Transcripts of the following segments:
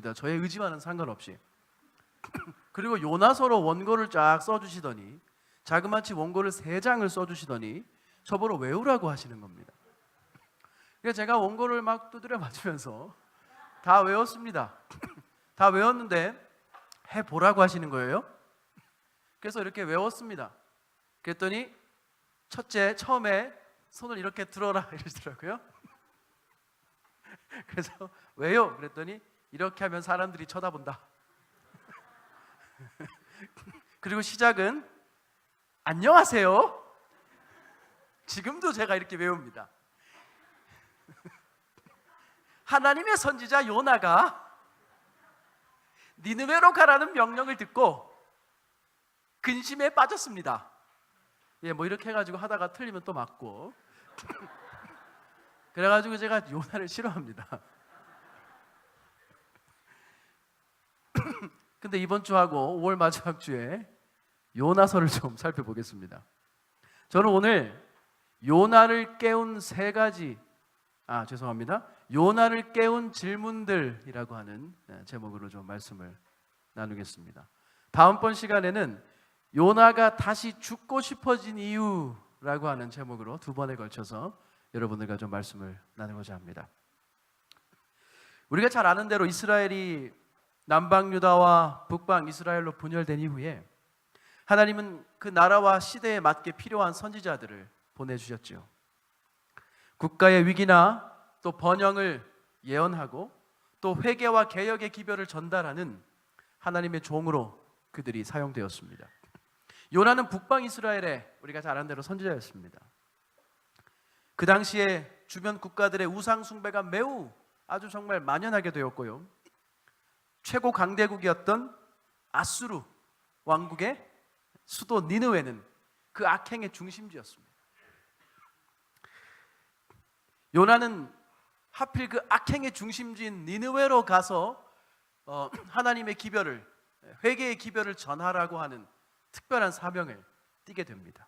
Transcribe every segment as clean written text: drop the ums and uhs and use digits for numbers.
주셨습니다. 저의 의지와는 상관없이. 그리고 요나서로 원고를 쫙 써주시더니, 자그마치 원고를 3장을 써주시더니 저보러 외우라고 하시는 겁니다. 그래서 제가 원고를 막 두드려 맞으면서 다 외웠습니다. 다 외웠는데 해보라고 하시는 거예요. 그래서 이렇게 외웠습니다. 그랬더니 첫째, 처음에 손을 이렇게 들어라 이러시더라고요. 그래서 왜요? 그랬더니 이렇게 하면 사람들이 쳐다본다. 그리고 시작은 안녕하세요. 지금도 제가 이렇게 외웁니다. 하나님의 선지자 요나가 니느웨로 가라는 명령을 듣고 근심에 빠졌습니다. 예, 뭐 이렇게 해가지고 하다가 틀리면 또 맞고. 그래가지고 제가 요나를 싫어합니다. 근데 이번 주하고 5월 마지막 주에 요나서를 좀 살펴보겠습니다. 저는 오늘 요나를 깨운 3가지, 요나를 깨운 질문들이라고 하는 제목으로 좀 말씀을 나누겠습니다. 다음번 시간에는 요나가 다시 죽고 싶어진 이유라고 하는 제목으로 2번에 걸쳐서 여러분들과 좀 말씀을 나누고자 합니다. 우리가 잘 아는 대로 이스라엘이 남방 유다와 북방 이스라엘로 분열된 이후에 하나님은 그 나라와 시대에 맞게 필요한 선지자들을 보내주셨죠. 국가의 위기나 또 번영을 예언하고 또 회개와 개혁의 기별을 전달하는 하나님의 종으로 그들이 사용되었습니다. 요나는 북방 이스라엘의 우리가 잘 아는 대로 선지자였습니다. 그 당시에 주변 국가들의 우상 숭배가 매우 아주 정말 만연하게 되었고요. 최고 강대국이었던 아수르 왕국의 수도 니느웨는 그 악행의 중심지였습니다. 요나는 하필 그 악행의 중심지인 니느웨로 가서 하나님의 기별을, 회개의 기별을 전하라고 하는 특별한 사명을 띠게 됩니다.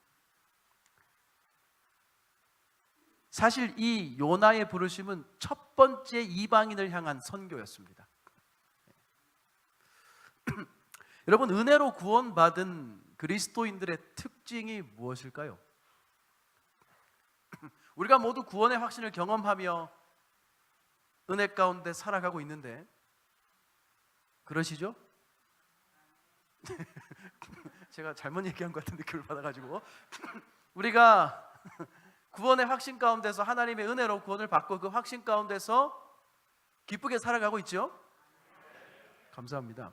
사실 이 요나의 부르심은 첫 번째 이방인을 향한 선교였습니다. 여러분, 은혜로 구원받은 그리스도인들의 특징이 무엇일까요? 우리가 모두 구원의 확신을 경험하며 은혜 가운데 살아가고 있는데 그러시죠? 제가 잘못 얘기한 것 같은 느낌을 받아가지고 우리가 구원의 확신 가운데서 하나님의 은혜로 구원을 받고 그 확신 가운데서 기쁘게 살아가고 있죠? 감사합니다.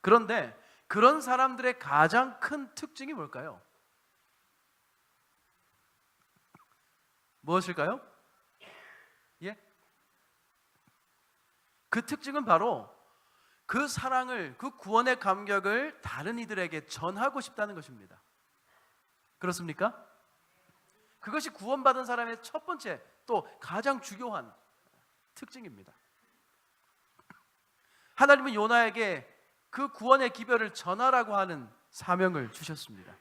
그런데 그런 사람들의 가장 큰 특징이 뭘까요? 무엇일까요? 예? 그 특징은 바로 그 사랑을, 그 구원의 감격을 다른 이들에게 전하고 싶다는 것입니다. 그렇습니까? 그것이 구원받은 사람의 첫 번째 또 가장 중요한 특징입니다. 하나님은 요나에게 그 구원의 기별을 전하라고 하는 사명을 주셨습니다.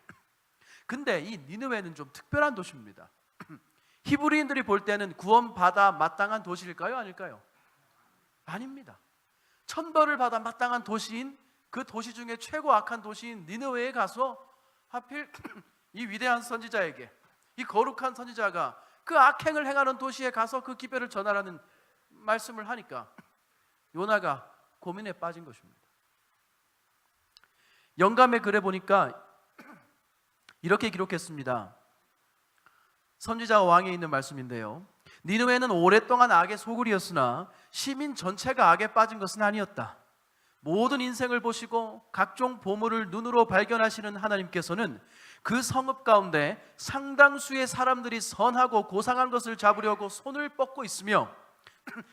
근데 이 니느웨는 좀 특별한 도시입니다. 히브리인들이 볼 때는 구원받아 마땅한 도시일까요? 아닐까요? 아닙니다. 천벌을 받아 마땅한 도시인 그 도시 중에 최고 악한 도시인 니느웨에 가서 하필 이 위대한 선지자에게, 이 거룩한 선지자가 그 악행을 행하는 도시에 가서 그 기별을 전하라는 말씀을 하니까 요나가 고민에 빠진 것입니다. 영감의 글에 보니까 이렇게 기록했습니다. 선지자와 왕에 있는 말씀인데요, 니느웨는 오랫동안 악의 소굴이었으나 시민 전체가 악에 빠진 것은 아니었다. 모든 인생을 보시고 각종 보물을 눈으로 발견하시는 하나님께서는 그 성읍 가운데 상당수의 사람들이 선하고 고상한 것을 잡으려고 손을 뻗고 있으며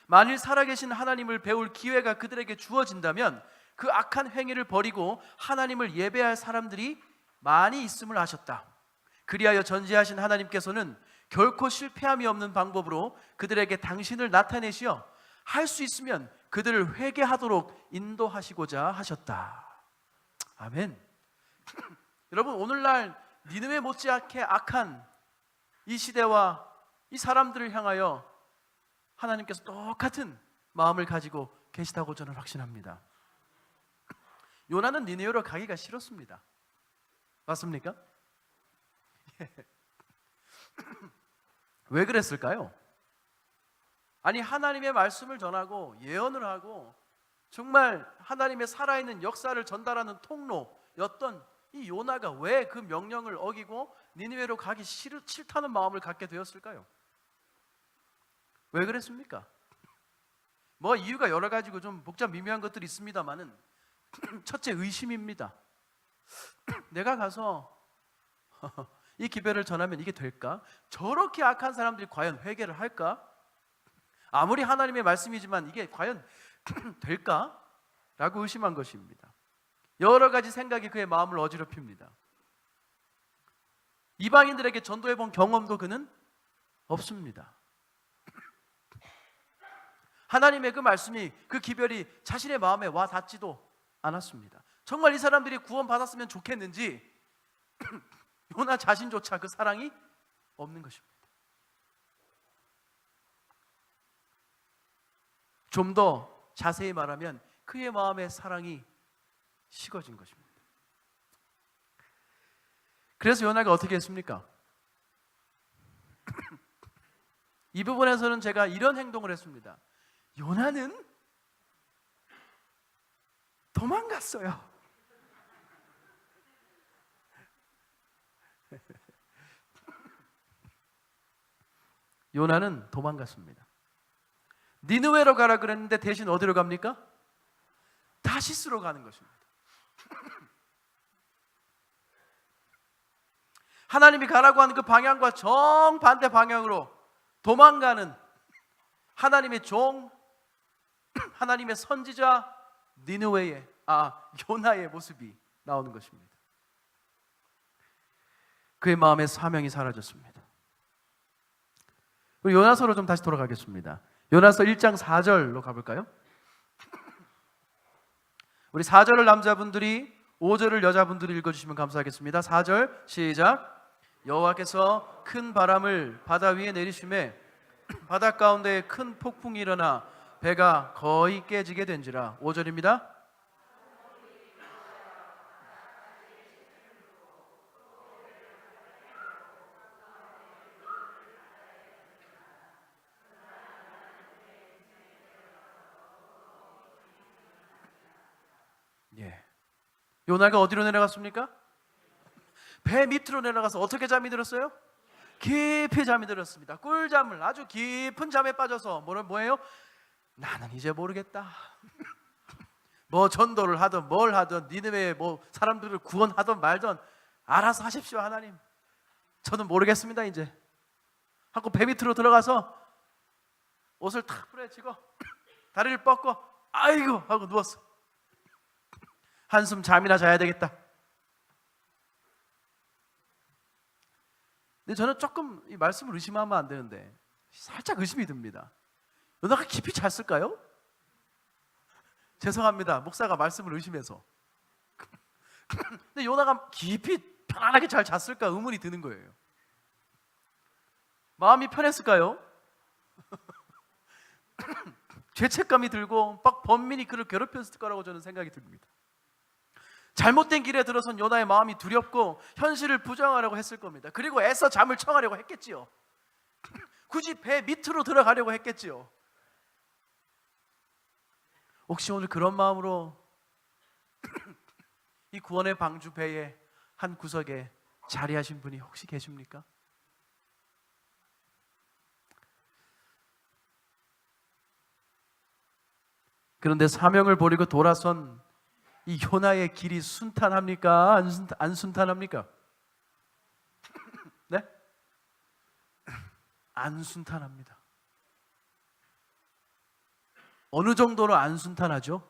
만일 살아계신 하나님을 배울 기회가 그들에게 주어진다면 그 악한 행위를 버리고 하나님을 예배할 사람들이 많이 있음을 아셨다. 그리하여 전지하신 하나님께서는 결코 실패함이 없는 방법으로 그들에게 당신을 나타내시어 할 수 있으면 그들을 회개하도록 인도하시고자 하셨다. 아멘. 여러분, 오늘날 니느웨 못지않게 악한 이 시대와 이 사람들을 향하여 하나님께서 똑같은 마음을 가지고 계시다고 저는 확신합니다. 요나는 니느웨로 가기가 싫었습니다. 맞습니까? 왜 그랬을까요? 아니, 하나님의 말씀을 전하고 예언을 하고 정말 하나님의 살아있는 역사를 전달하는 통로였던 이 요나가 왜 그 명령을 어기고 니느웨로 가기 싫다는 마음을 갖게 되었을까요? 왜 그랬습니까? 뭐 이유가 여러 가지고 좀 복잡 미묘한 것들이 있습니다만은 첫째, 의심입니다. 내가 가서 이 기별을 전하면 이게 될까? 저렇게 악한 사람들이 과연 회개를 할까? 아무리 하나님의 말씀이지만 이게 과연 될까? 라고 의심한 것입니다. 여러 가지 생각이 그의 마음을 어지럽힙니다. 이방인들에게 전도해 본 경험도 그는 없습니다. 하나님의 그 말씀이, 그 기별이 자신의 마음에 와 닿지도 않았습니다. 정말 이 사람들이 구원받았으면 좋겠는지 요나 자신조차 그 사랑이 없는 것입니다. 좀 더 자세히 말하면 그의 마음의 사랑이 식어진 것입니다. 그래서 요나가 어떻게 했습니까? 이 부분에서는 제가 이런 행동을 했습니다. 요나는 도망갔어요. 요나는 도망갔습니다. 니느웨로 가라 그랬는데 대신 어디로 갑니까? 다시스로 가는 것입니다. 하나님이 가라고 하는 그 방향과 정반대 방향으로 도망가는 하나님의 종, 하나님의 선지자 요나의 모습이 나오는 것입니다. 그의 마음의 사명이 사라졌습니다. 우리 요나서로 좀 다시 돌아가겠습니다. 요나서 1장 4절로 가볼까요? 우리 4절을 남자분들이 5절을 여자분들이 읽어주시면 감사하겠습니다. 4절 시작. 여호와께서 큰 바람을 바다 위에 내리심에 바닷 가운데 큰 폭풍이 일어나 배가 거의 깨지게 된지라. 5절입니다. 요나가 어디로 내려갔습니까? 배 밑으로 내려가서 어떻게 잠이 들었어요? 깊이 잠이 들었습니다. 꿀잠을, 아주 깊은 잠에 빠져서 뭐예요? 나는 이제 모르겠다. 뭐 전도를 하든 뭘 하든 니느웨에 뭐 사람들을 구원하든 말든 알아서 하십시오 하나님. 저는 모르겠습니다 이제. 하고 배 밑으로 들어가서 옷을 탁 풀어헤치고 다리를 뻗고 아이고 하고 누웠어. 한숨 잠이나 자야 되겠다. 근데 저는 조금 이 말씀을 의심하면 안 되는데 살짝 의심이 듭니다. 요나가 깊이 잤을까요? 죄송합니다. 목사가 말씀을 의심해서. 근데 요나가 깊이 편안하게 잘 잤을까 의문이 드는 거예요. 마음이 편했을까요? 죄책감이 들고 막 번민이 그를 괴롭혔을 거라고 저는 생각이 듭니다. 잘못된 길에 들어선 요나의 마음이 두렵고 현실을 부정하려고 했을 겁니다. 그리고 애써 잠을 청하려고 했겠지요. 굳이 배 밑으로 들어가려고 했겠지요. 혹시 오늘 그런 마음으로 이 구원의 방주 배의 한 구석에 자리하신 분이 혹시 계십니까? 그런데 사명을 버리고 돌아선 이 요나의 길이 순탄합니까? 안 순탄합니까? 네? 안 순탄합니다. 어느 정도로 안 순탄하죠?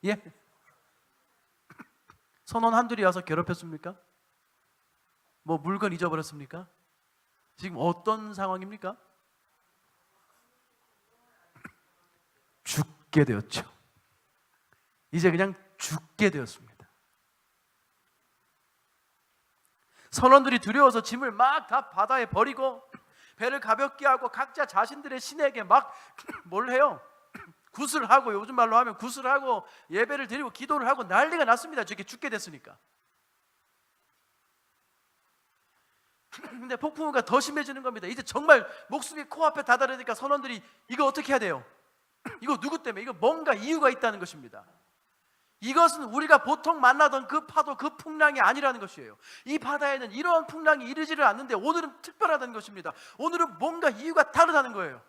예? 선원 한둘이 와서 괴롭혔습니까? 뭐 물건 잊어버렸습니까? 지금 어떤 상황입니까? 죽게 되었죠. 이제 그냥 죽게 되었습니다. 선원들이 두려워서 짐을 막 다 바다에 버리고 배를 가볍게 하고 각자 자신들의 신에게 막 뭘 해요? 굿을 하고, 요즘 말로 하면 굿을 하고 예배를 드리고 기도를 하고 난리가 났습니다. 저게 죽게 됐으니까. 근데 폭풍우가 더 심해지는 겁니다. 이제 정말 목숨이 코앞에 다다르니까 선원들이 이거 어떻게 해야 돼요? 이거 누구 때문에? 이거 뭔가 이유가 있다는 것입니다. 이것은 우리가 보통 만나던 그 파도, 그 풍랑이 아니라는 것이에요. 이 바다에는 이러한 풍랑이 이르지를 않는데 오늘은 특별하다는 것입니다. 오늘은 뭔가 이유가 다르다는 거예요.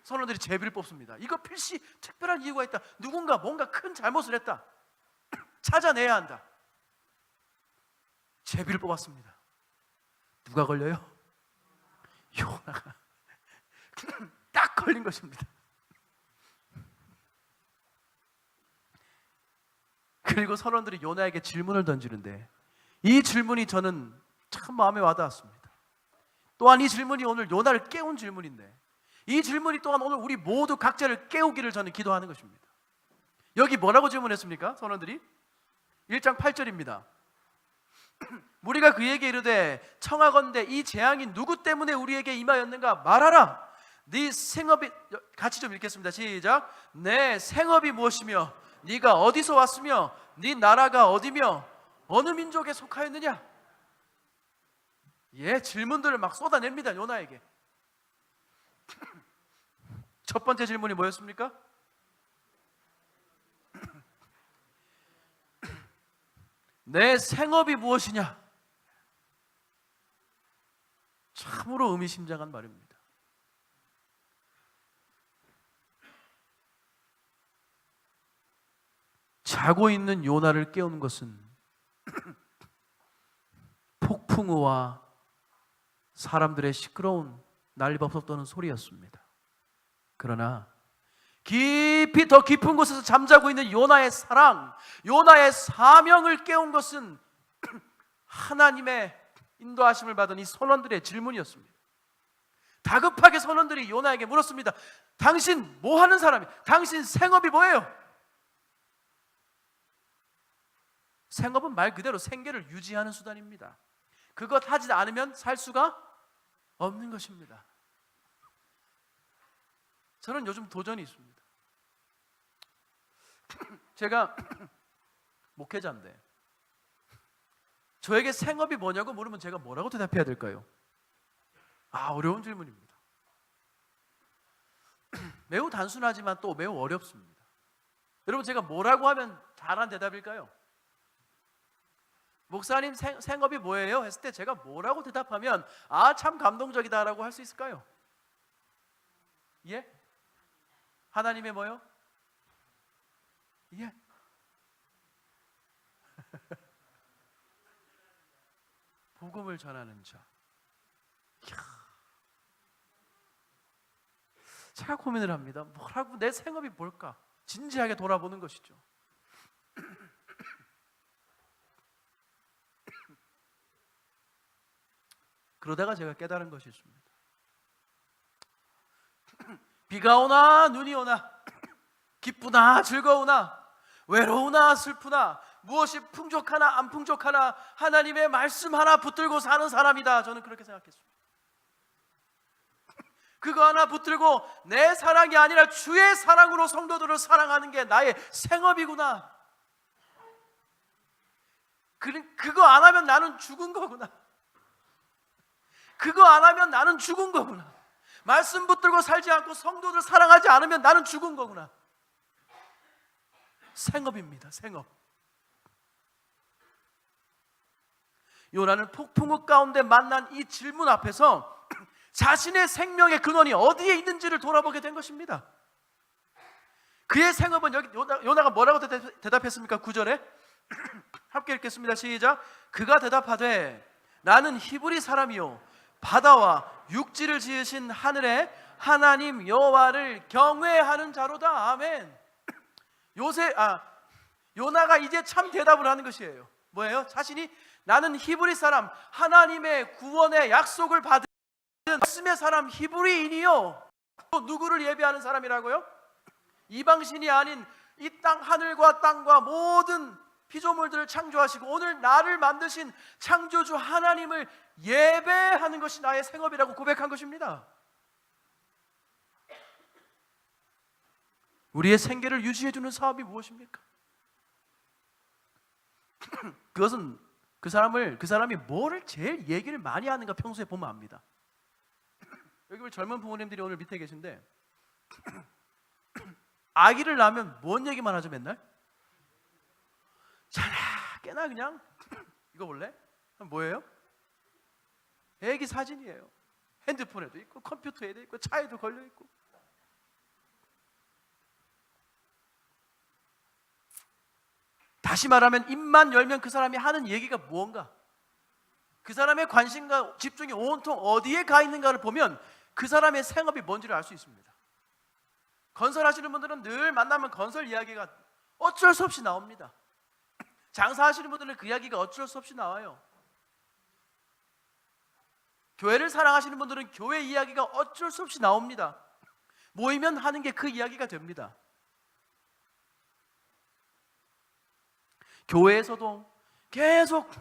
선원들이 제비를 뽑습니다. 이거 필시 특별한 이유가 있다. 누군가 뭔가 큰 잘못을 했다. 찾아내야 한다. 제비를 뽑았습니다. 누가 걸려요? 요나가 딱 걸린 것입니다. 그리고 선원들이 요나에게 질문을 던지는데 이 질문이 저는 참 마음에 와닿았습니다. 또한 이 질문이 오늘 요나를 깨운 질문인데 이 질문이 또한 오늘 우리 모두 각자를 깨우기를 저는 기도하는 것입니다. 여기 뭐라고 질문했습니까? 선원들이 1장 8절입니다. 우리가 그에게 이르되 청하건대 이 재앙이 누구 때문에 우리에게 임하였는가 말하라. 네 생업이, 같이 좀 읽겠습니다. 시작. 내 생업이 무엇이며 네가 어디서 왔으며 네 나라가 어디며 어느 민족에 속하였느냐. 예, 질문들을 막 쏟아냅니다. 요나에게. 첫 번째 질문이 뭐였습니까? 내 생업이 무엇이냐? 참으로 의미심장한 말입니다. 자고 있는 요나를 깨우는 것은 폭풍우와 사람들의 시끄러운 난리법석 떠는 소리였습니다. 그러나 깊이 더 깊은 곳에서 잠자고 있는 요나의 사랑, 요나의 사명을 깨운 것은 하나님의 인도하심을 받은 이 선원들의 질문이었습니다. 다급하게 선원들이 요나에게 물었습니다. 당신 뭐 하는 사람이? 당신 생업이 뭐예요? 생업은 말 그대로 생계를 유지하는 수단입니다. 그것 하지 않으면 살 수가 없는 것입니다. 저는 요즘 도전이 있습니다. 제가 목회자인데 저에게 생업이 뭐냐고 물으면 제가 뭐라고 대답해야 될까요? 어려운 질문입니다. 매우 단순하지만 또 매우 어렵습니다. 여러분, 제가 뭐라고 하면 잘한 대답일까요? 목사님 생업이 뭐예요? 했을 때 제가 뭐라고 대답하면 참 감동적이다라고 할 수 있을까요? 예? 하나님의 뭐요? 예. 복음을 전하는 자. 제가 고민을 합니다. 뭐라고, 내 생업이 뭘까? 진지하게 돌아보는 것이죠. 그러다가 제가 깨달은 것이 있습니다. 비가 오나 눈이 오나 기쁘나 즐거우나 외로우나 슬프나 무엇이 풍족하나 안 풍족하나 하나님의 말씀 하나 붙들고 사는 사람이다. 저는 그렇게 생각했습니다. 그거 하나 붙들고 내 사랑이 아니라 주의 사랑으로 성도들을 사랑하는 게 나의 생업이구나. 그거 안 하면 나는 죽은 거구나. 그거 안 하면 나는 죽은 거구나. 말씀 붙들고 살지 않고 성도들 사랑하지 않으면 나는 죽은 거구나. 생업입니다. 생업. 요나는 폭풍우 가운데 만난 이 질문 앞에서 자신의 생명의 근원이 어디에 있는지를 돌아보게 된 것입니다. 그의 생업은 여기 요나가 뭐라고 대답했습니까? 9절에 함께 읽겠습니다. 시작. 그가 대답하되 나는 히브리 사람이요 바다와 육지를 지으신 하늘의 하나님 여호와를 경외하는 자로다. 아멘. 요나가 이제 참 대답을 하는 것이에요. 뭐예요? 자신이 나는 히브리 사람, 하나님의 구원의 약속을 받은 말씀의 사람 히브리인이요. 또 누구를 예배하는 사람이라고요? 이방신이 아닌 이 땅, 하늘과 땅과 모든 피조물들을 창조하시고 오늘 나를 만드신 창조주 하나님을 예배하는 것이 나의 생업이라고 고백한 것입니다. 우리의 생계를 유지해주는 사업이 무엇입니까? 그것은 그 사람이 뭐를 제일 얘기를 많이 하는가 평소에 보면 압니다. 여기 우리 젊은 부모님들이 오늘 밑에 계신데 아기를 낳으면 뭔 얘기만 하죠 맨날? 자나 깨나 그냥 이거 볼래? 뭐예요? 애기 사진이에요. 핸드폰에도 있고 컴퓨터에도 있고 차에도 걸려 있고. 다시 말하면 입만 열면 그 사람이 하는 얘기가 무언가, 그 사람의 관심과 집중이 온통 어디에 가 있는가를 보면 그 사람의 생업이 뭔지를 알 수 있습니다. 건설하시는 분들은 늘 만나면 건설 이야기가 어쩔 수 없이 나옵니다. 장사하시는 분들은 그 이야기가 어쩔 수 없이 나와요. 교회를 사랑하시는 분들은 교회 이야기가 어쩔 수 없이 나옵니다. 모이면 하는 게 그 이야기가 됩니다. 교회에서도 계속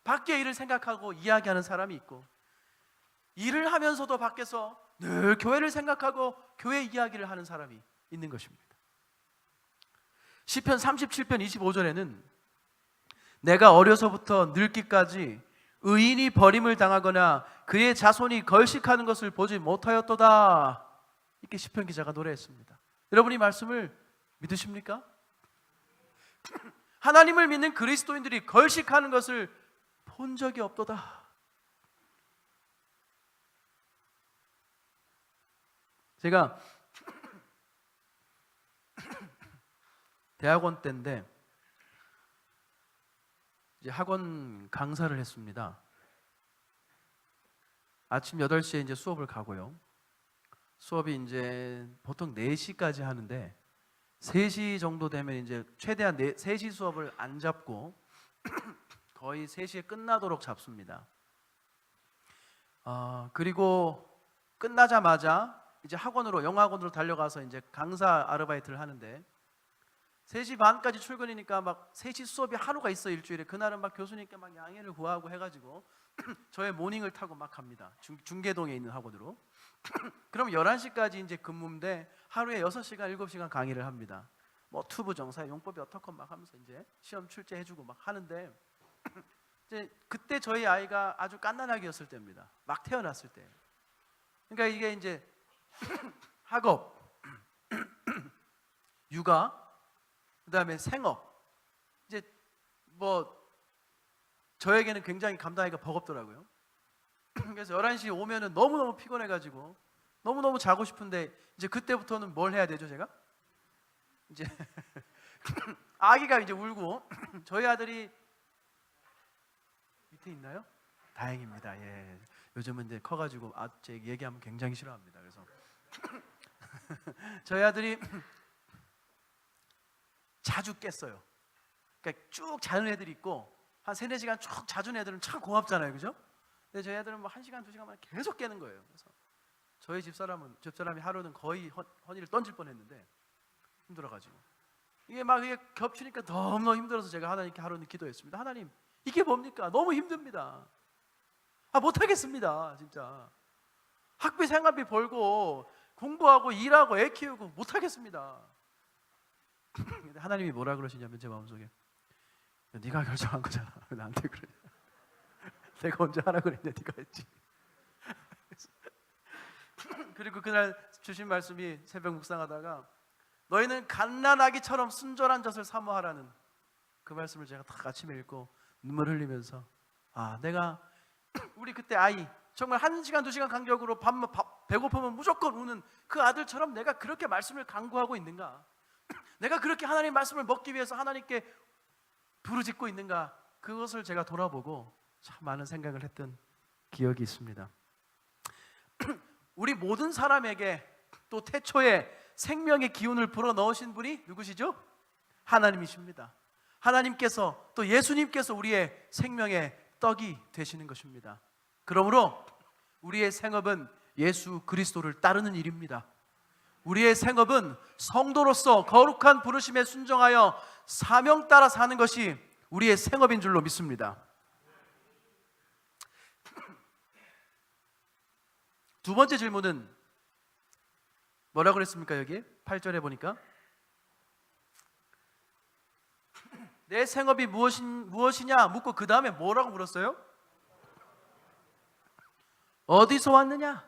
밖의 일을 생각하고 이야기하는 사람이 있고, 일을 하면서도 밖에서 늘 교회를 생각하고 교회 이야기를 하는 사람이 있는 것입니다. 시편 37편 25절에는 내가 어려서부터 늙기까지 의인이 버림을 당하거나 그의 자손이 걸식하는 것을 보지 못하였도다, 이렇게 시편 기자가 노래했습니다. 여러분이 이 말씀을 믿으십니까? 하나님을 믿는 그리스도인들이 걸식하는 것을 본 적이 없도다. 제가 대학원 때인데 이제 학원 강사를 했습니다. 아침 8시에 이제 수업을 가고요. 수업이 이제 보통 4시까지 하는데 3시 정도 되면 이제 최대한 3시 수업을 안 잡고 거의 3시에 끝나도록 잡습니다. 그리고 끝나자마자 이제 영어학원으로 달려가서 이제 강사 아르바이트를 하는데 3시 반까지 출근이니까 막 3시 수업이 하루가 있어 일주일에. 그날은 막 교수님께 막 양해를 구하고 해가지고 저의 모닝을 타고 막 갑니다. 중계동에 있는 학원으로. 그럼 11시까지 이제 근무인데 하루에 6시간, 7시간 강의를 합니다. 뭐 투부 정사의 용법이 어떻건 막 하면서 이제 시험 출제해주고 막 하는데 이제 그때 저희 아이가 아주 갓난아기였을 때입니다. 막 태어났을 때. 그러니까 이게 이제 학업, 육아, 그다음에 생업, 이제 뭐 저에게는 굉장히 감당하기가 버겁더라고요. 그래서 11시에 오면은 너무너무 피곤해가지고 너무너무 자고 싶은데 이제 그때부터는 뭘 해야 되죠, 제가? 이제 아기가 이제 울고 저희 아들이 밑에 있나요? 다행입니다. 예. 요즘은 이제 커가지고 제 얘기하면 굉장히 싫어합니다. 그래서 저희 아들이 자주 깼어요. 그러니까 쭉 자는 애들이 있고 한 3-4시간 쭉 자준 애들은 참 고맙잖아요, 그죠? 근데 저희 애들은 뭐 1시간, 2시간만 계속 깨는 거예요. 그래서 저희 집사람이 하루는 거의 허니를 던질 뻔했는데 힘들어가지고 이게 겹치니까 너무너무 힘들어서 제가 하나님께 하루는 기도했습니다. 하나님, 이게 뭡니까? 너무 힘듭니다. 못하겠습니다, 진짜. 학비 생활비 벌고 공부하고 일하고 애 키우고 못하겠습니다. 근데 하나님이 뭐라 그러시냐면 제 마음속에 네가 결정한 거잖아. 왜 나한테 그래? 내가 언제 하라 그랬냐? 네가 했지. 그리고 그날 주신 말씀이 새벽 묵상하다가 너희는 갓난아기처럼 순전한 젖을 사모하라는 그 말씀을 제가 딱 아침에 읽고 눈물 흘리면서 내가 우리 그때 아이 정말 1시간, 2시간 간격으로 배고프면 무조건 우는 그 아들처럼 내가 그렇게 말씀을 강구하고 있는가? 내가 그렇게 하나님 말씀을 먹기 위해서 하나님께 부르짖고 있는가? 그것을 제가 돌아보고 참 많은 생각을 했던 기억이 있습니다. 우리 모든 사람에게 또 태초에 생명의 기운을 불어넣으신 분이 누구시죠? 하나님이십니다. 하나님께서 또 예수님께서 우리의 생명의 떡이 되시는 것입니다. 그러므로 우리의 생업은 예수 그리스도를 따르는 일입니다. 우리의 생업은 성도로서 거룩한 부르심에 순종하여 사명 따라 사는 것이 우리의 생업인 줄로 믿습니다. 두 번째 질문은 뭐라고 그랬습니까? 여기 8절에 보니까 내 생업이 무엇이냐 묻고 그 다음에 뭐라고 물었어요? 어디서 왔느냐?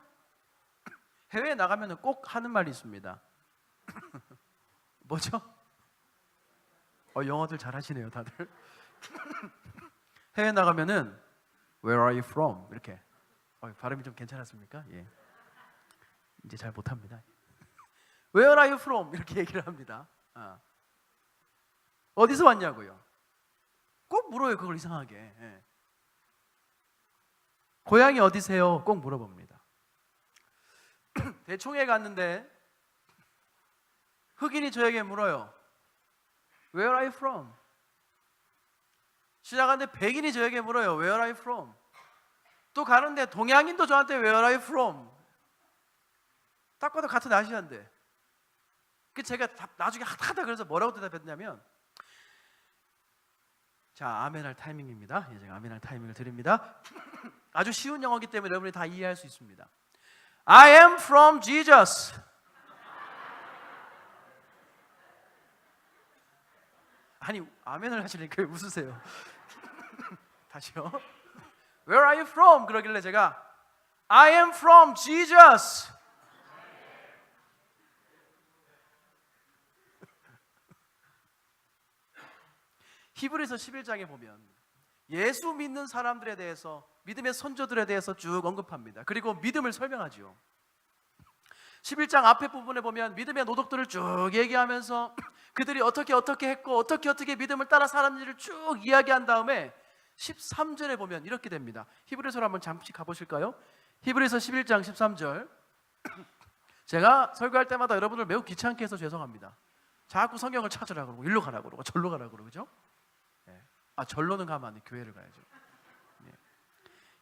해외에 나가면 꼭 하는 말이 있습니다. 뭐죠? 영어들 잘하시네요 다들. 해외 나가면은 Where are you from? 이렇게 발음이 좀 괜찮았습니까? 예. 이제 잘 못합니다. Where are you from? 이렇게 얘기를 합니다. 어디서 왔냐고요? 꼭 물어요. 그걸 이상하게. 예. 고향이 어디세요? 꼭 물어봅니다. 대총회 갔는데 흑인이 저에게 물어요. Where are you from? 시작하는데 백인이 저에게 물어요. Where are you from? 또 가는데 동양인도 저한테 Where are you from? 딱 봐도 같은 아시아인데 제가 나중에 하다 그래서 뭐라고 대답했냐면 자, 아멘할 타이밍입니다. 제가 아멘할 타이밍을 드립니다. 아주 쉬운 영어이기 때문에 여러분이 다 이해할 수 있습니다. I am from Jesus. 아니, 아멘을 하시니까 왜 웃으세요? 다시요. Where are you from? 그러길래 제가 I am from Jesus. 히브리서 11장에 보면 예수 믿는 사람들에 대해서, 믿음의 선조들에 대해서 쭉 언급합니다. 그리고 믿음을 설명하죠. 11장 앞에 부분에 보면 믿음의 노덕들을 쭉 얘기하면서 그들이 어떻게 했고 어떻게 믿음을 따라 살았는지를 쭉 이야기한 다음에 13절에 보면 이렇게 됩니다. 히브리서로 한번 잠시 가보실까요? 히브리서 11장 13절. 제가 설교할 때마다 여러분을 매우 귀찮게 해서 죄송합니다. 자꾸 성경을 찾으라 그러고 일로 가라 그러고 절로 가라 그러고, 그죠? 절로는 가면 안 돼. 교회를 가야죠.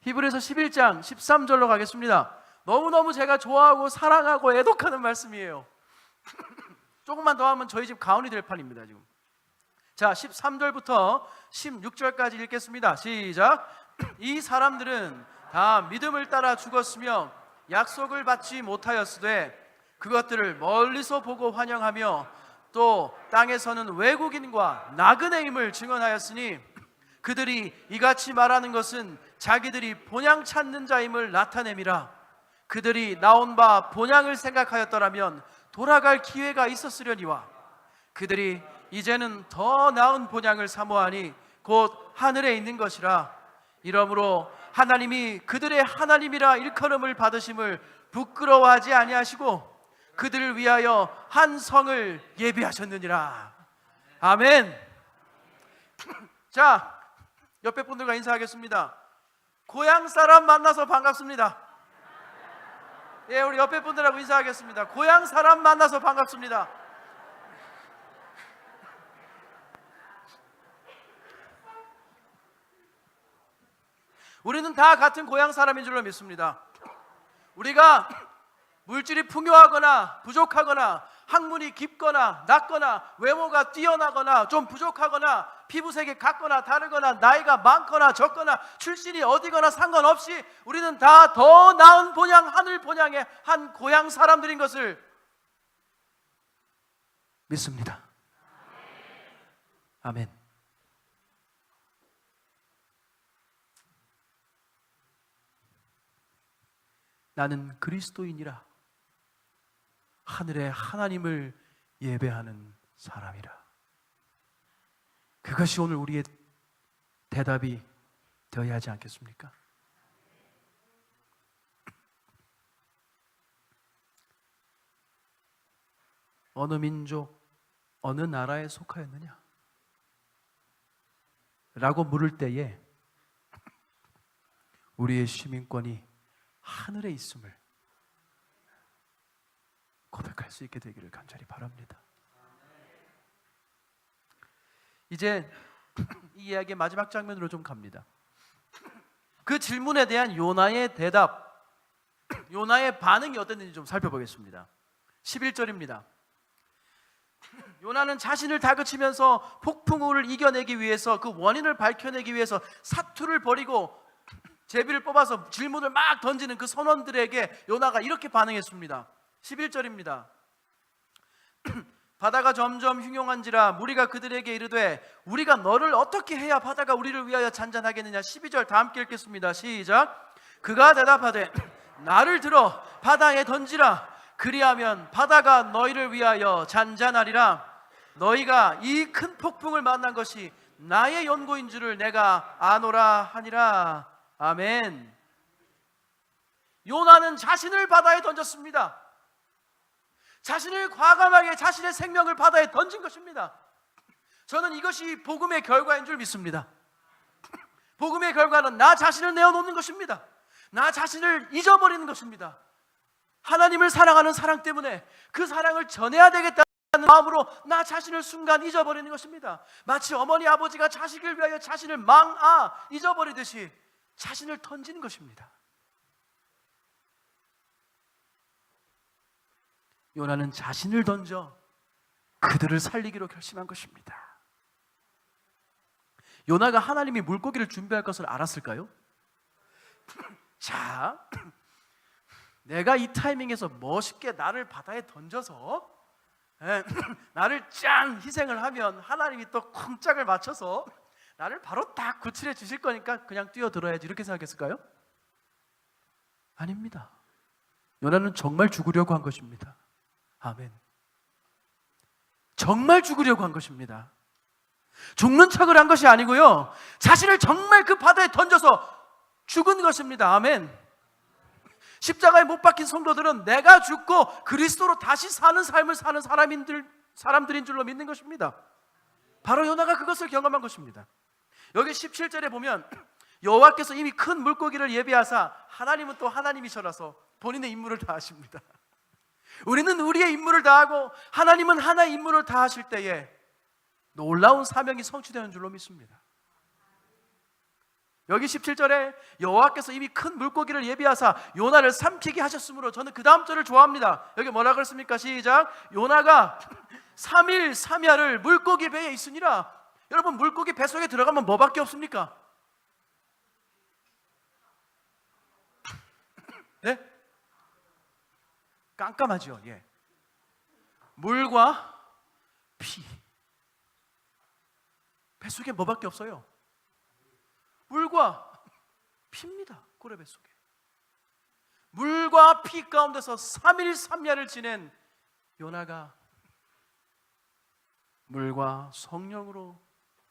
히브리서 11장 13절로 가겠습니다. 너무너무 제가 좋아하고 사랑하고 애독하는 말씀이에요. 조금만 더 하면 저희 집 가훈이 될 판입니다 지금. 자, 13절부터 16절까지 읽겠습니다. 시작. 이 사람들은 다 믿음을 따라 죽었으며 약속을 받지 못하였으되 그것들을 멀리서 보고 환영하며 또 땅에서는 외국인과 나그네임을 증언하였으니 그들이 이같이 말하는 것은 자기들이 본향 찾는 자임을 나타냄이라. 그들이 나온 바 본향을 생각하였더라면 돌아갈 기회가 있었으려니와 그들이 이제는 더 나은 본향을 사모하니 곧 하늘에 있는 것이라. 이러므로 하나님이 그들의 하나님이라 일컬음을 받으심을 부끄러워하지 아니하시고 그들을 위하여 한 성을 예비하셨느니라. 아멘. 자, 옆에 분들과 인사하겠습니다. 고향 사람 만나서 반갑습니다. 예, 우리 옆에 분들하고 인사하겠습니다. 고향 사람 만나서 반갑습니다. 우리는 다 같은 고향 사람인 줄로 믿습니다. 우리가 물질이 풍요하거나 부족하거나 학문이 깊거나 낮거나 외모가 뛰어나거나 좀 부족하거나 피부색이 같거나 다르거나 나이가 많거나 적거나 출신이 어디거나 상관없이 우리는 다 더 나은 본향, 하늘 본향의 한 고향 사람들인 것을 믿습니다. 아멘. 나는 그리스도인이라 하늘의 하나님을 예배하는 사람이라. 그것이 오늘 우리의 대답이 되어야 하지 않겠습니까? 어느 민족, 어느 나라에 속하였느냐? 라고 물을 때에 우리의 시민권이 하늘에 있음을 고백할 수 있게 되기를 간절히 바랍니다. 이제 이 이야기의 마지막 장면으로 좀 갑니다. 그 질문에 대한 요나의 대답, 요나의 반응이 어땠는지 좀 살펴보겠습니다. 11절입니다. 요나는 자신을 다그치면서 폭풍우를 이겨내기 위해서, 그 원인을 밝혀내기 위해서 사투를 벌이고 제비를 뽑아서 질문을 막 던지는 그 선원들에게 요나가 이렇게 반응했습니다. 11절입니다. 바다가 점점 흉용한지라 무리가 그들에게 이르되 우리가 너를 어떻게 해야 바다가 우리를 위하여 잔잔하겠느냐. 12절 다 함께 읽겠습니다. 시작. 그가 대답하되 나를 들어 바다에 던지라. 그리하면 바다가 너희를 위하여 잔잔하리라. 너희가 이 큰 폭풍을 만난 것이 나의 연고인 줄을 내가 아노라 하니라. 아멘. 요나는 자신을 바다에 던졌습니다. 자신을 과감하게, 자신의 생명을 바다에 던진 것입니다. 저는 이것이 복음의 결과인 줄 믿습니다. 복음의 결과는 나 자신을 내어놓는 것입니다. 나 자신을 잊어버리는 것입니다. 하나님을 사랑하는 사랑 때문에 그 사랑을 전해야 되겠다는 마음으로 나 자신을 순간 잊어버리는 것입니다. 마치 어머니 아버지가 자식을 위하여 자신을 잊어버리듯이 자신을 던지는 것입니다. 요나는 자신을 던져 그들을 살리기로 결심한 것입니다. 요나가 하나님이 물고기를 준비할 것을 알았을까요? 자, 내가 이 타이밍에서 멋있게 나를 바다에 던져서 나를 짠 희생을 하면 하나님이 또 쿵짝을 맞춰서 나를 바로 딱 구출해 주실 거니까 그냥 뛰어들어야지, 이렇게 생각했을까요? 아닙니다. 요나는 정말 죽으려고 한 것입니다. 아멘. 정말 죽으려고 한 것입니다. 죽는 척을 한 것이 아니고요, 자신을 정말 그 바다에 던져서 죽은 것입니다. 아멘. 십자가에 못 박힌 성도들은 내가 죽고 그리스도로 다시 사는 삶을 사는 사람들인 줄로 믿는 것입니다. 바로 요나가 그것을 경험한 것입니다. 여기 17절에 보면 여호와께서 이미 큰 물고기를 예비하사, 하나님은 또 하나님이셔라서 본인의 임무를 다하십니다. 우리는 우리의 임무를 다하고 하나님은 하나의 임무를 다하실 때에 놀라운 사명이 성취되는 줄로 믿습니다. 여기 17절에 여호와께서 이미 큰 물고기를 예비하사 요나를 삼키게 하셨으므로, 저는 그 다음 절을 좋아합니다. 여기 뭐라 그랬습니까? 시작. 요나가 3일 3야를 물고기 배에 있으니라. 여러분, 물고기 뱃속에 들어가면 뭐밖에 없습니까? 네? 깜깜하죠. 예. 물과 피. 뱃속에 뭐밖에 없어요? 물과 피입니다. 고래 뱃속에. 물과 피 가운데서 3일 3야를 지낸 요나가 물과 성령으로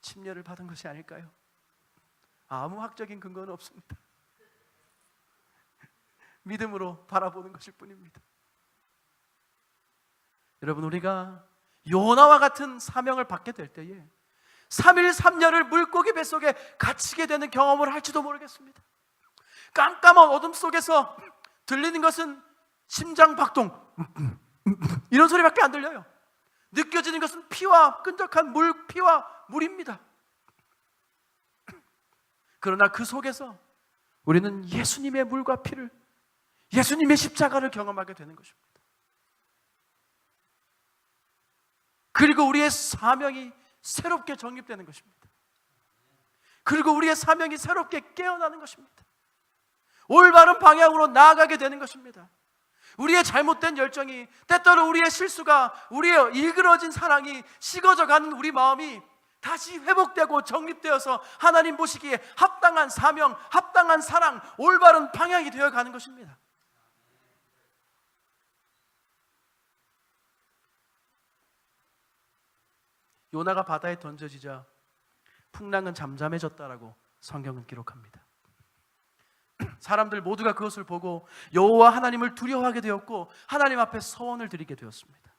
침례를 받은 것이 아닐까요? 아무 학적인 근거는 없습니다. 믿음으로 바라보는 것일 뿐입니다. 여러분, 우리가 요나와 같은 사명을 받게 될 때에 3일 3야를 물고기 뱃속에 갇히게 되는 경험을 할지도 모르겠습니다. 깜깜한 어둠 속에서 들리는 것은 심장 박동 이런 소리밖에 안 들려요. 느껴지는 것은 피와 끈적한 피와 물입니다. 그러나 그 속에서 우리는 예수님의 물과 피를, 예수님의 십자가를 경험하게 되는 것입니다. 그리고 우리의 사명이 새롭게 정립되는 것입니다. 그리고 우리의 사명이 새롭게 깨어나는 것입니다. 올바른 방향으로 나아가게 되는 것입니다. 우리의 잘못된 열정이, 때때로 우리의 실수가, 우리의 일그러진 사랑이, 식어져 가는 우리 마음이 다시 회복되고 정립되어서 하나님 보시기에 합당한 사명, 합당한 사랑, 올바른 방향이 되어가는 것입니다. 요나가 바다에 던져지자 풍랑은 잠잠해졌다라고 성경은 기록합니다. 사람들 모두가 그것을 보고 여호와 하나님을 두려워하게 되었고 하나님 앞에 서원을 드리게 되었습니다.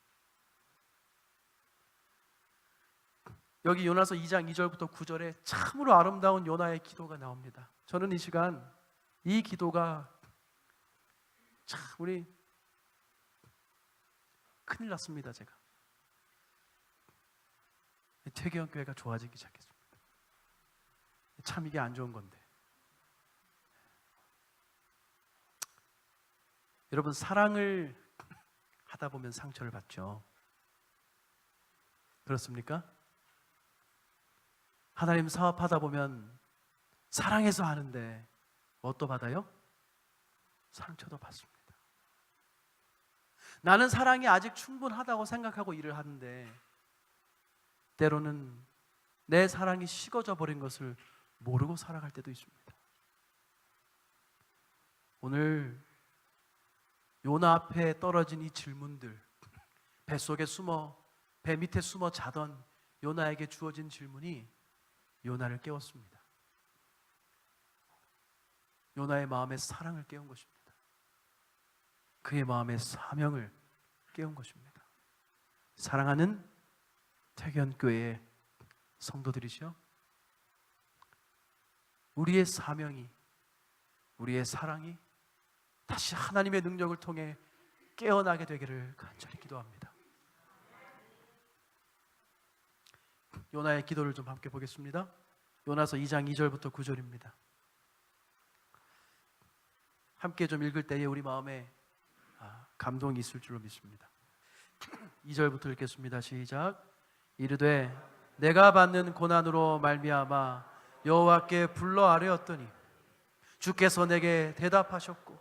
여기 요나서 2장 2절부터 9절에 참으로 아름다운 요나의 기도가 나옵니다. 저는 이 시간 이 기도가 참 우리 큰일 났습니다. 제가 퇴계원 교회가 좋아지기 시작했습니다. 참 이게 안 좋은 건데, 여러분, 사랑을 하다 보면 상처를 받죠. 그렇습니까? 하나님 사업하다 보면 사랑해서 하는데 뭣도 받아요? 상처도 받습니다. 나는 사랑이 아직 충분하다고 생각하고 일을 하는데 때로는 내 사랑이 식어져 버린 것을 모르고 살아갈 때도 있습니다. 오늘 요나 앞에 떨어진 이 질문들, 뱃속에 숨어 배 밑에 숨어 자던 요나에게 주어진 질문이 요나를 깨웠습니다. 요나의 마음에 사랑을 깨운 것입니다. 그의 마음에 사명을 깨운 것입니다. 사랑하는 태견교회의 성도들이시여, 우리의 사명이, 우리의 사랑이 다시 하나님의 능력을 통해 깨어나게 되기를 간절히 기도합니다. 요나의 기도를 좀 함께 보겠습니다. 요나서 2장 2절부터 9절입니다. 함께 좀 읽을 때에 우리 마음에 감동이 있을 줄로 믿습니다. 2절부터 읽겠습니다. 시작. 이르되 내가 받는 고난으로 말미암아 여호와께 불러 아뢰었더니 주께서 내게 대답하셨고,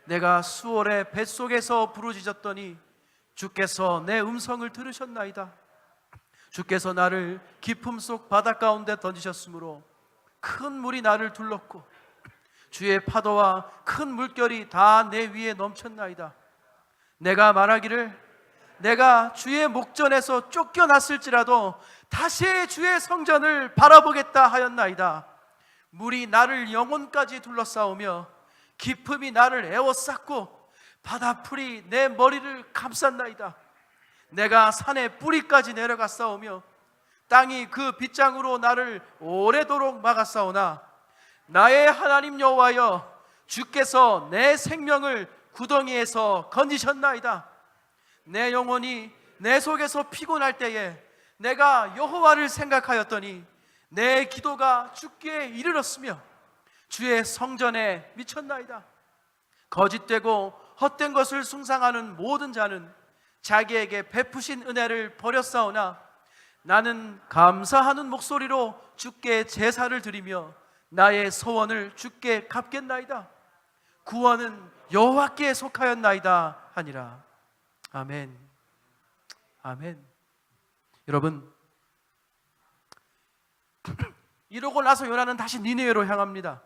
내가 수월의 뱃속에서 부르짖었더니 주께서 내 음성을 들으셨나이다. 주께서 나를 깊음 속 바다 가운데 던지셨으므로 큰 물이 나를 둘렀고 주의 파도와 큰 물결이 다 내 위에 넘쳤나이다. 내가 말하기를 내가 주의 목전에서 쫓겨났을지라도 다시 주의 성전을 바라보겠다 하였나이다. 물이 나를 영혼까지 둘러싸우며 깊음이 나를 에워쌌고 바다풀이 내 머리를 감쌌나이다. 내가 산의 뿌리까지 내려갔사오며 땅이 그 빗장으로 나를 오래도록 막았사오나 나의 하나님 여호와여, 주께서 내 생명을 구덩이에서 건지셨나이다. 내 영혼이 내 속에서 피곤할 때에 내가 여호와를 생각하였더니 내 기도가 주께 이르렀으며 주의 성전에 미쳤나이다. 거짓되고 헛된 것을 숭상하는 모든 자는 자기에게 베푸신 은혜를 버렸사오나 나는 감사하는 목소리로 주께 제사를 드리며 나의 소원을 주께 갚겠나이다. 구원은 여호와께 속하였나이다 하니라. 아멘. 아멘. 여러분, 이러고 나서 요나는 다시 니느웨로 향합니다.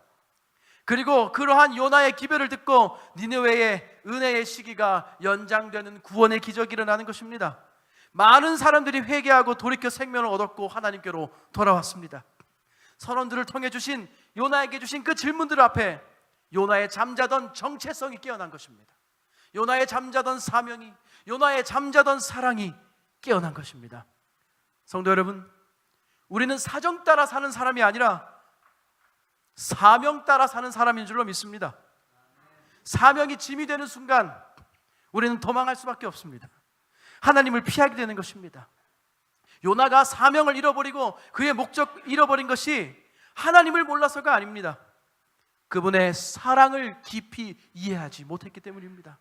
그리고 그러한 요나의 기별을 듣고 니느웨의 은혜의 시기가 연장되는 구원의 기적이 일어나는 것입니다. 많은 사람들이 회개하고 돌이켜 생명을 얻었고 하나님께로 돌아왔습니다. 선원들을 통해 주신 요나에게 주신 그 질문들 앞에 요나의 잠자던 정체성이 깨어난 것입니다. 요나의 잠자던 사명이, 요나의 잠자던 사랑이 깨어난 것입니다. 성도 여러분, 우리는 사정 따라 사는 사람이 아니라 사명 따라 사는 사람인 줄로 믿습니다. 사명이 짐이 되는 순간 우리는 도망할 수밖에 없습니다. 하나님을 피하게 되는 것입니다. 요나가 사명을 잃어버리고 그의 목적 잃어버린 것이 하나님을 몰라서가 아닙니다. 그분의 사랑을 깊이 이해하지 못했기 때문입니다.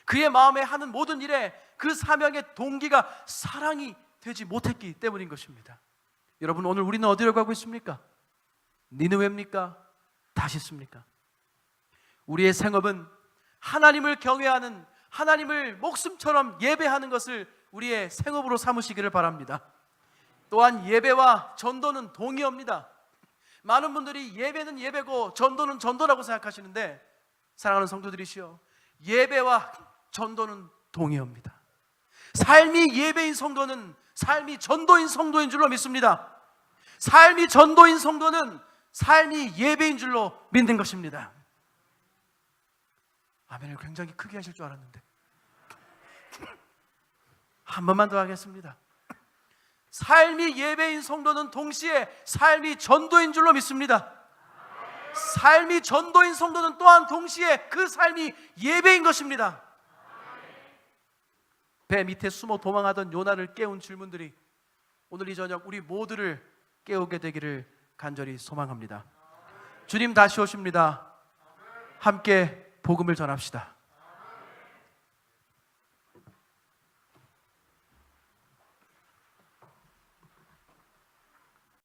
그의 마음에 하는 모든 일에 그 사명의 동기가 사랑이 되지 못했기 때문인 것입니다. 여러분, 오늘 우리는 어디로 가고 있습니까? 니느웨입니까? 다시스입니까? 우리의 생업은 하나님을 경외하는, 하나님을 목숨처럼 예배하는 것을 우리의 생업으로 삼으시기를 바랍니다. 또한 예배와 전도는 동의어입니다. 많은 분들이 예배는 예배고 전도는 전도라고 생각하시는데, 사랑하는 성도들이시여, 예배와 전도는 동의어입니다. 삶이 예배인 성도는 삶이 전도인 성도인 줄로 믿습니다. 삶이 전도인 성도는 삶이 예배인 줄로 믿는 것입니다. 아멘을 굉장히 크게 하실 줄 알았는데 한 번만 더 하겠습니다. 삶이 예배인 성도는 동시에 삶이 전도인 줄로 믿습니다. 삶이 전도인 성도는 또한 동시에 그 삶이 예배인 것입니다. 배 밑에 숨어 도망하던 요나를 깨운 질문들이 오늘 이 저녁 우리 모두를 깨우게 되기를 간절히 소망합니다. 주님 다시 오십니다. 함께 복음을 전합시다.